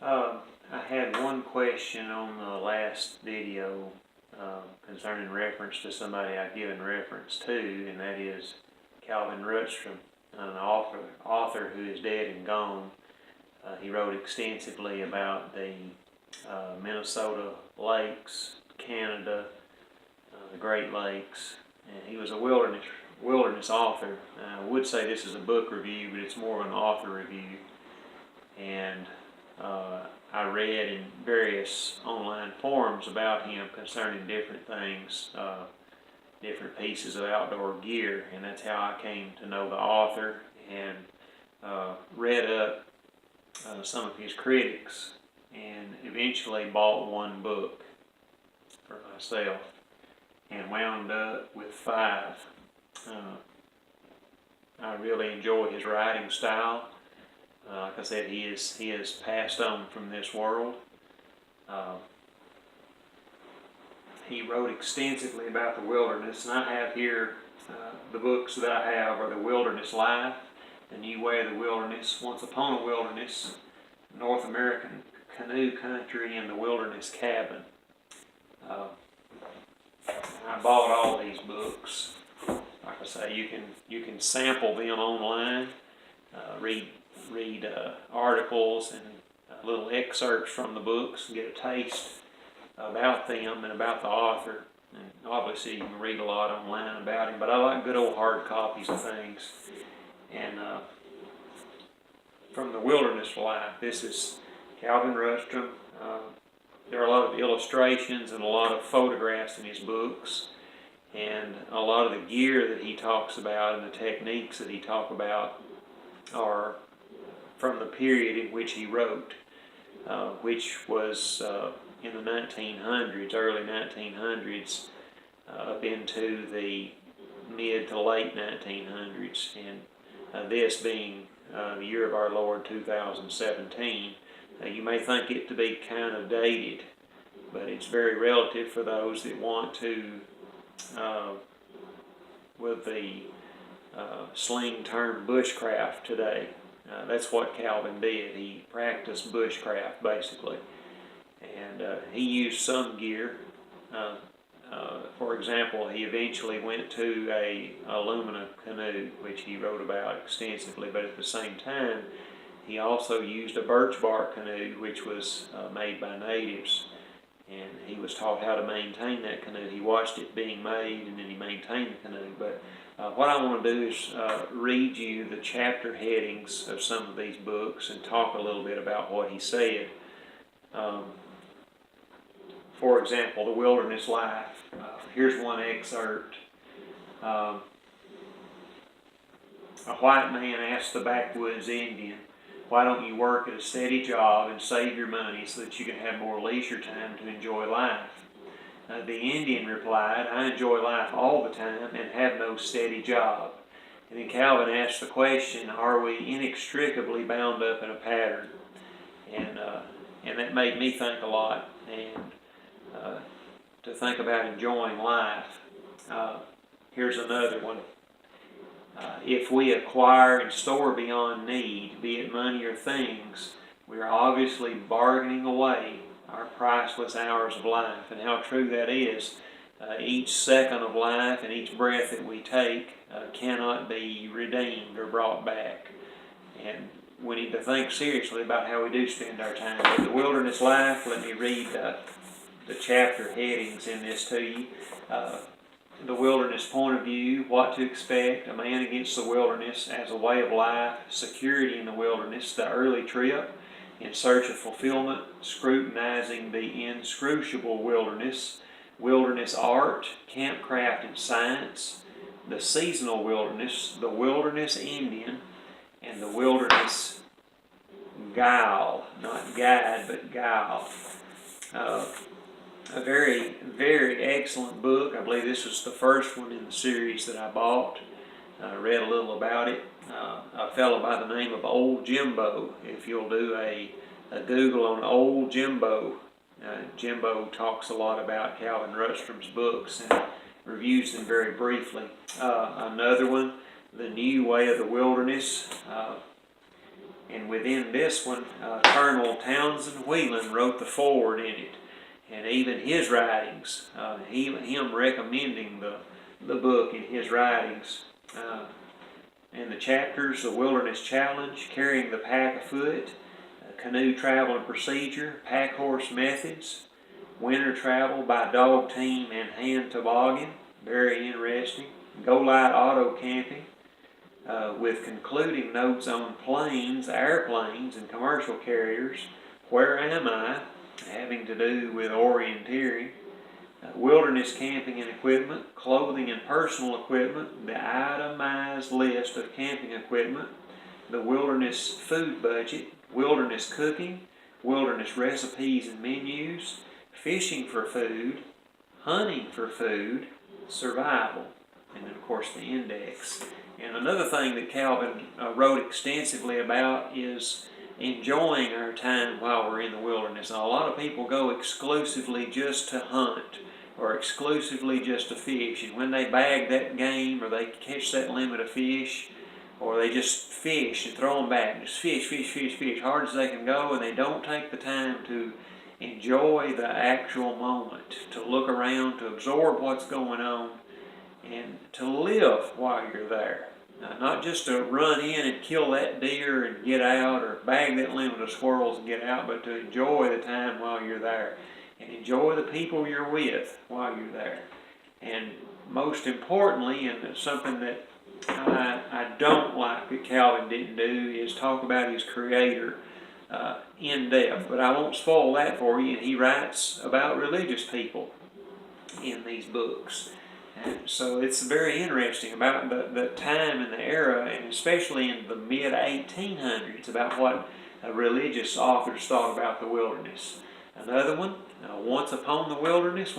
I had one question on the last video concerning reference to somebody I've given reference to, and that is Calvin Rutstrum, an author who is dead and gone. He wrote extensively about the Minnesota lakes, Canada, the Great Lakes, and he was a wilderness author. I would say this is a book review, but it's more of an author review. And I read in various online forums about him concerning different things, different pieces of outdoor gear, and that's how I came to know the author and read up some of his critics, and eventually bought one book for myself and wound up with 5. I really enjoy his writing style. Like I said, he is passed on from this world. He wrote extensively about the wilderness, and I have here the books that I have are The Wilderness Life, The New Way of the Wilderness, Once Upon a Wilderness, North American Canoe Country, and The Wilderness Cabin. I bought all these books. Like I say, you can sample them online, read articles and little excerpts from the books and get a taste about them and about the author. And obviously you can read a lot online about him, but I like good old hard copies of things. And from The Wilderness Life, this is Calvin Rutstrum. There are a lot of illustrations and a lot of photographs in his books, and a lot of the gear that he talks about and the techniques that he talks about are from the period in which he wrote, which was in the 1900s, early 1900s, up into the mid to late 1900s, and this being the year of our Lord 2017. You may think it to be kind of dated, but it's very relative for those that want to, with the slang term, bushcraft today. That's what Calvin did. He practiced bushcraft, basically. And he used some gear. For example, he eventually went to a aluminum canoe, which he wrote about extensively, but at the same time, he also used a birch bark canoe, which was made by natives. And he was taught how to maintain that canoe. He watched it being made, and then he maintained the canoe. But what I want to do is read you the chapter headings of some of these books and talk a little bit about what he said. For example, The Wilderness Life. Here's one excerpt. A white man asked the backwoods Indian, "Why don't you work at a steady job and save your money so that you can have more leisure time to enjoy life?" The Indian replied, "I enjoy life all the time and have no steady job." And then Calvin asked the question, are we inextricably bound up in a pattern? And that made me think a lot, and to think about enjoying life. Here's another one. If we acquire and store beyond need, be it money or things, we are obviously bargaining away our priceless hours of life. And how true that is. Each second of life and each breath that we take cannot be redeemed or brought back. And we need to think seriously about how we do spend our time. But The Wilderness Life, let me read the chapter headings in this to you. The wilderness point of view, what to expect, a man against the wilderness as a way of life, security in the wilderness, the early trip, in search of fulfillment, scrutinizing the inscrutable wilderness, wilderness art, campcraft and science, the seasonal wilderness, the wilderness Indian, and the wilderness guile, not guide, but guile. A very, very excellent book. I believe this was the first one in the series that I bought. I read a little about it. A fellow by the name of Old Jimbo. If you'll do a Google on Old Jimbo, Jimbo talks a lot about Calvin Rutstrum's books and reviews them very briefly. Another one, The New Way of the Wilderness. And within this one, Colonel Townsend Whelan wrote the foreword in it. And even his writings, him recommending the book in his writings. And the chapters: the Wilderness Challenge, Carrying the Pack Afoot, Canoe Travel and Procedure, Pack Horse Methods, Winter Travel by Dog Team and Hand Toboggan, very interesting. Go Light Auto Camping, with concluding notes on planes, airplanes, and commercial carriers. Where Am I? Having to do with orienteering. Wilderness Camping and Equipment, Clothing and Personal Equipment, the itemized list of camping equipment, the Wilderness Food Budget, Wilderness Cooking, Wilderness Recipes and Menus, Fishing for Food, Hunting for Food, Survival, and then of course the index. And another thing that Calvin wrote extensively about is enjoying our time while we're in the wilderness. Now, a lot of people go exclusively just to hunt or exclusively just to fish, and when they bag that game or they catch that limit of fish, or they just fish and throw them back, just fish, hard as they can go, and they don't take the time to enjoy the actual moment, to look around, to absorb what's going on, and to live while you're there. Not just to run in and kill that deer and get out, or bag that limit of squirrels and get out, but to enjoy the time while you're there, and enjoy the people you're with while you're there. And most importantly, and something that I don't like that Calvin didn't do, is talk about his Creator in depth. But I won't spoil that for you. And he writes about religious people in these books. And so it's very interesting about the time and the era, and especially in the mid-1800s, about what religious authors thought about the wilderness. Another one, Once Upon a Wilderness.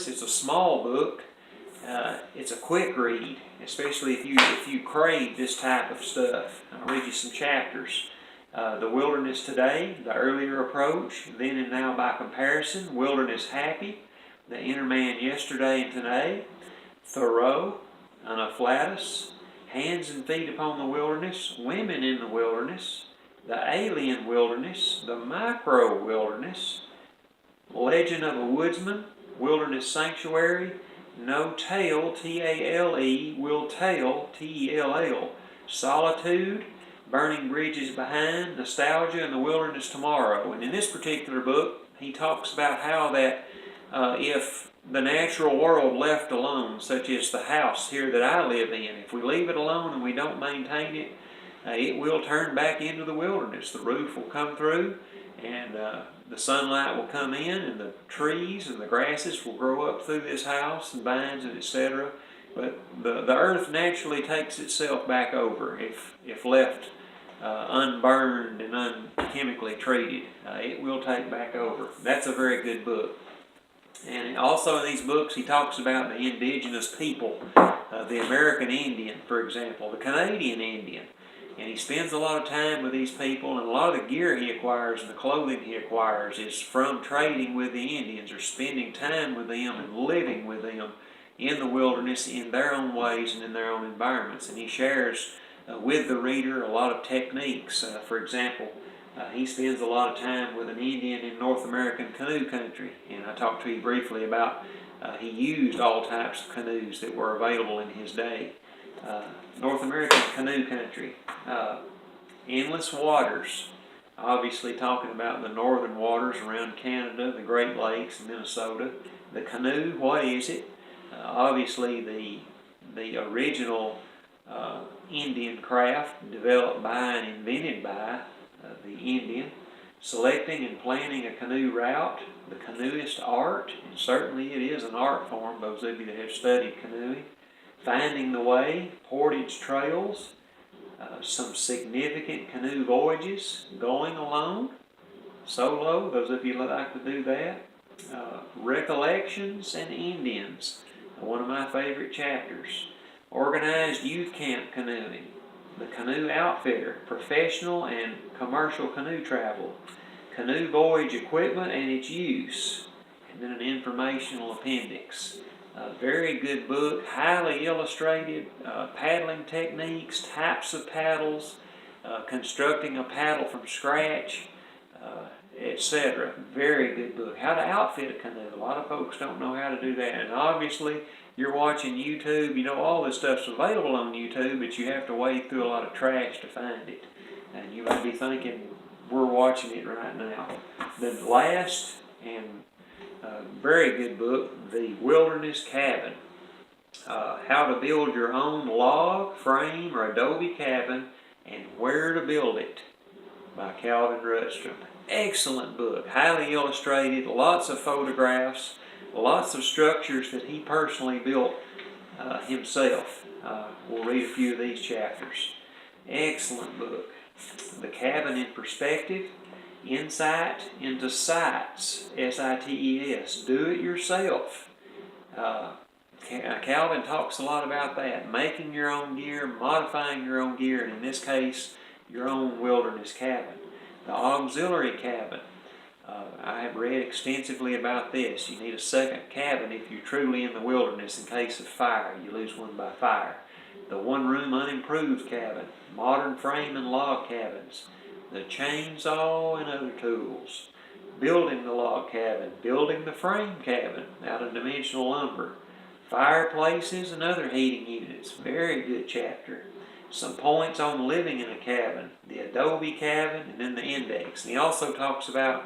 It's a small book. It's a quick read, especially if you crave this type of stuff. I'll read you some chapters. The Wilderness Today, The Earlier Approach, Then and Now by Comparison, Wilderness Happy, The Inner Man Yesterday and Today, Thoreau, Anaphlatus, Hands and Feet Upon the Wilderness, Women in the Wilderness, The Alien Wilderness, The Micro Wilderness, Legend of a Woodsman, Wilderness Sanctuary, No Tale, T-A-L-E, Will Tale, T-E-L-L, Solitude, Burning Bridges Behind, Nostalgia, and the Wilderness Tomorrow. And in this particular book, he talks about how that if the natural world left alone, such as the house here that I live in, if we leave it alone and we don't maintain it, it will turn back into the wilderness. The roof will come through, and the sunlight will come in, and the trees and the grasses will grow up through this house, and vines and etc. But the earth naturally takes itself back over if left unburned and unchemically treated. It will take back over. That's a very good book. And also in these books, he talks about the indigenous people, the American Indian, for example, the Canadian Indian. And he spends a lot of time with these people, and a lot of the gear he acquires and the clothing he acquires is from trading with the Indians, or spending time with them and living with them in the wilderness in their own ways and in their own environments. And he shares with the reader a lot of techniques. For example, he spends a lot of time with an Indian in North American canoe country, and I talked to you briefly about he used all types of canoes that were available in his day. North American canoe country, endless waters, obviously talking about the northern waters around Canada, the Great Lakes, and Minnesota. The canoe, what is it? Obviously the original Indian craft developed by and invented by the Indian. Selecting and planning a canoe route, the canoeist art, and certainly it is an art form, those of you that have studied canoeing. Finding the way, portage trails, some significant canoe voyages, going alone, solo, those of you that like to do that. Recollections and Indians, one of my favorite chapters. Organized youth camp canoeing, the canoe outfitter, professional and commercial canoe travel, canoe voyage equipment and its use, and then an informational appendix. A very good book, highly illustrated, paddling techniques, types of paddles, constructing a paddle from scratch, etc. Very good book. How to outfit a canoe. A lot of folks don't know how to do that. And obviously, you're watching YouTube. You know all this stuff's available on YouTube, but you have to wade through a lot of trash to find it. And you might be thinking, we're watching it right now. The last and very good book, The Wilderness Cabin. How to build your own log, frame, or adobe cabin, and where to build it, by Calvin Rutstrum. Excellent book, highly illustrated, lots of photographs, lots of structures that he personally built himself. We'll read a few of these chapters. Excellent book. The Cabin in Perspective, Insight into Sites, S-I-T-E-S, Do It Yourself. Calvin talks a lot about that, making your own gear, modifying your own gear, and in this case, your own wilderness cabin. The auxiliary cabin. I have read extensively about this. You need a second cabin if you're truly in the wilderness in case of fire. You lose one by fire. The one-room unimproved cabin. Modern frame and log cabins. The chainsaw and other tools. Building the log cabin. Building the frame cabin out of dimensional lumber. Fireplaces and other heating units. Very good chapter. Some points on living in a cabin, the adobe cabin, and then the index. And he also talks about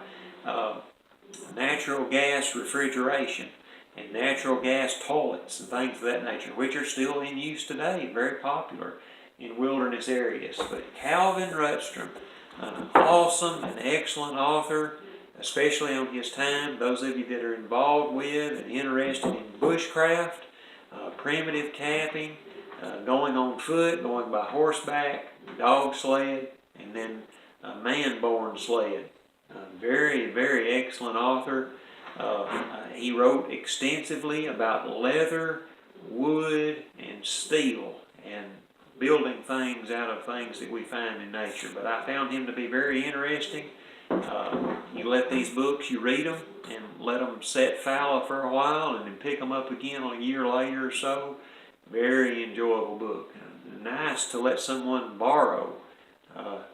natural gas refrigeration and natural gas toilets and things of that nature, which are still in use today, very popular in wilderness areas. But Calvin Rutstrum, an awesome and excellent author, especially on his time. Those of you that are involved with and interested in bushcraft, primitive camping, going on foot, going by horseback, dog sled, and then man-borne sled. Very, very excellent author. He wrote extensively about leather, wood, and steel, and building things out of things that we find in nature. But I found him to be very interesting. You let these books, you read them, and let them set fallow for a while, and then pick them up again a year later or so. Very enjoyable book. Nice to let someone borrow.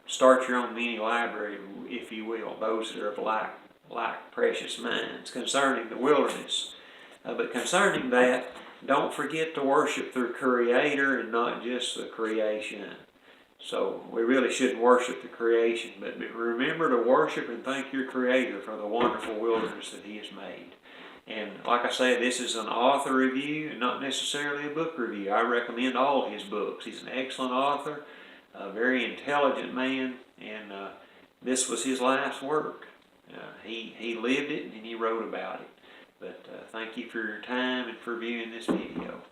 Start your own mini library, if you will. Those that are like precious minds concerning the wilderness. But concerning that, don't forget to worship the Creator and not just the creation. So we really shouldn't worship the creation, but remember to worship and thank your Creator for the wonderful wilderness that He has made. And like I said, this is an author review and not necessarily a book review. I recommend all his books. He's an excellent author, a very intelligent man, and this was his life's work. He lived it and he wrote about it. But thank you for your time and for viewing this video.